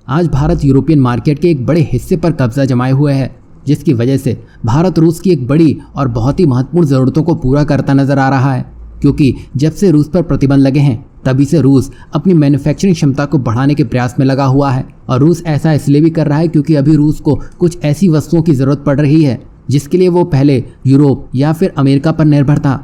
आज Bharat European market के एक बड़े हिस्से पर कब्जा जमाए हुए है, जिसकी वजह से भारत रूस की एक बड़ी और बहुत ही महत्वपूर्ण ज़रूरतों को पूरा करता नजर आ रहा है। क्योंकि जब से रूस पर प्रतिबंध लगे हैं तभी से रूस अपनी मैन्युफैक्चरिंग क्षमता को बढ़ाने के प्रयास में लगा हुआ है। और रूस ऐसा इसलिए भी कर रहा है क्योंकि अभी रूस को कुछ ऐसी वस्तुओं की ज़रूरत पड़ रही है जिसके लिए वो पहले यूरोप या फिर अमेरिका पर निर्भर था,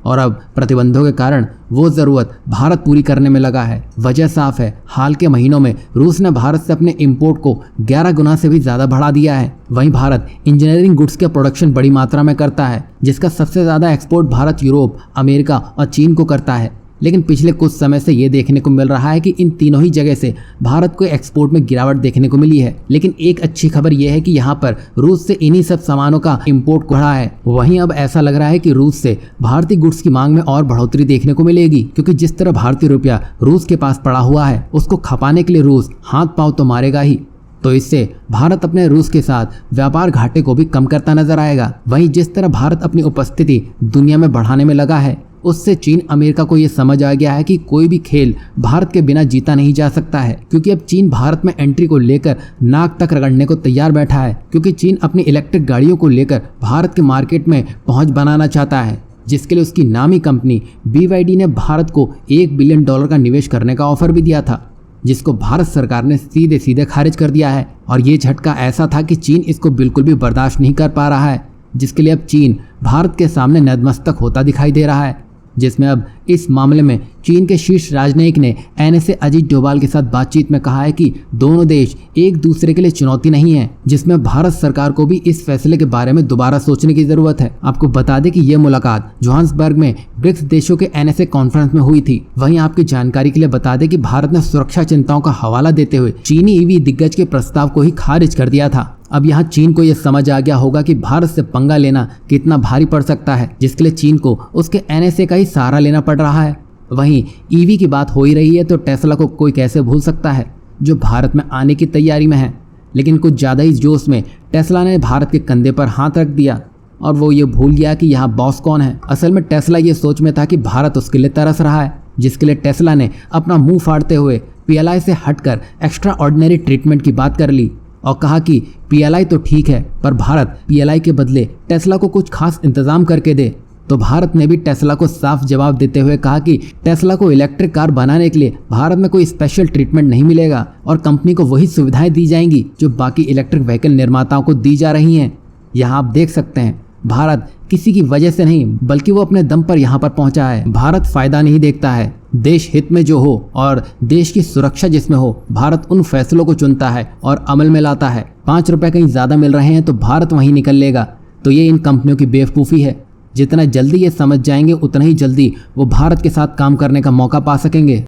और अब प्रतिबंधों के कारण वो ज़रूरत भारत पूरी करने में लगा है। वजह साफ है, हाल के महीनों में रूस ने भारत से अपने इंपोर्ट को 11 गुना से भी ज़्यादा बढ़ा दिया है। वहीं भारत इंजीनियरिंग गुड्स के प्रोडक्शन बड़ी मात्रा में करता है, जिसका सबसे ज़्यादा एक्सपोर्ट भारत यूरोप, अमेरिका और चीन को करता है। लेकिन पिछले कुछ समय से ये देखने को मिल रहा है कि इन तीनों ही जगह से भारत को एक्सपोर्ट में गिरावट देखने को मिली है। लेकिन एक अच्छी खबर यह है कि यहाँ पर रूस से इन्हीं सब सामानों का इंपोर्ट बढ़ा है। वहीं अब ऐसा लग रहा है कि रूस से भारतीय गुड्स की मांग में और बढ़ोतरी देखने को मिलेगी, क्योंकि जिस तरह भारतीय रुपया रूस के पास पड़ा हुआ है उसको खपाने के लिए रूस हाथ पांव तो मारेगा ही। तो इससे भारत अपने रूस के साथ व्यापार घाटे को भी कम करता नजर आएगा। वहीं जिस तरह भारत अपनी उपस्थिति दुनिया में बढ़ाने में लगा है, उससे चीन अमेरिका को यह समझ आ गया है कि कोई भी खेल भारत के बिना जीता नहीं जा सकता है। क्योंकि अब चीन भारत में एंट्री को लेकर नाक तक रगड़ने को तैयार बैठा है, क्योंकि चीन अपनी इलेक्ट्रिक गाड़ियों को लेकर भारत के मार्केट में पहुंच बनाना चाहता है, जिसके लिए उसकी नामी कंपनी BYD ने भारत को $1 बिलियन का निवेश करने का ऑफर भी दिया था, जिसको भारत सरकार ने सीधे सीधे खारिज कर दिया है। और ये झटका ऐसा था कि चीन इसको बिल्कुल भी बर्दाश्त नहीं कर पा रहा है, जिसके लिए अब चीन भारत के सामने नतमस्तक होता दिखाई दे रहा है। जिसमें अब इस मामले में चीन के शीर्ष राजनयिक ने NSA अजीत डोभाल के साथ बातचीत में कहा है कि दोनों देश एक दूसरे के लिए चुनौती नहीं है, जिसमें भारत सरकार को भी इस फैसले के बारे में दोबारा सोचने की जरूरत है। आपको बता दें कि यह मुलाकात जोहान्सबर्ग में ब्रिक्स देशों के NSA कॉन्फ्रेंस में हुई थी। वहीं आपकी जानकारी के लिए बता दें कि भारत ने सुरक्षा चिंताओं का हवाला देते हुए चीनी EV दिग्गज के प्रस्ताव को ही खारिज कर दिया था। अब यहाँ चीन को यह समझ आ गया होगा कि भारत से पंगा लेना कितना भारी पड़ सकता है, जिसके लिए चीन को उसके NSA का ही सहारा लेना पड़ रहा है। वहीं EV की बात हो ही रही है तो टेस्ला को कोई कैसे भूल सकता है, जो भारत में आने की तैयारी में है। लेकिन कुछ ज़्यादा ही जोश में टेस्ला ने भारत के कंधे पर हाथ रख दिया और वो ये भूल गया कि यहाँ बॉस कौन है। असल में टेस्ला ये सोच में था कि भारत उसके लिए तरस रहा है, जिसके लिए टेस्ला ने अपना मुंह फाड़ते हुए PLI से हटकर एक्स्ट्रा ऑर्डिनरी ट्रीटमेंट की बात कर ली और कहा कि PLI तो ठीक है, पर भारत PLI के बदले टेस्ला को कुछ खास इंतजाम करके दे। तो भारत ने भी टेस्ला को साफ जवाब देते हुए कहा कि टेस्ला को इलेक्ट्रिक कार बनाने के लिए भारत में कोई स्पेशल ट्रीटमेंट नहीं मिलेगा और कंपनी को वही सुविधाएं दी जाएंगी जो बाकी इलेक्ट्रिक व्हीकल निर्माताओं को दी जा रही हैं। यहाँ आप देख सकते हैं, भारत किसी की वजह से नहीं बल्कि वो अपने दम पर यहाँ पर पहुँचा है। भारत फायदा नहीं देखता है, देश हित में जो हो और देश की सुरक्षा जिसमें हो, भारत उन फैसलों को चुनता है और अमल में लाता है। 5 रुपए कहीं ज़्यादा मिल रहे हैं तो भारत वहीं निकल लेगा। तो ये इन कंपनियों की बेवकूफ़ी है। जितना जल्दी ये समझ जाएंगे उतना ही जल्दी वो भारत के साथ काम करने का मौका पा सकेंगे।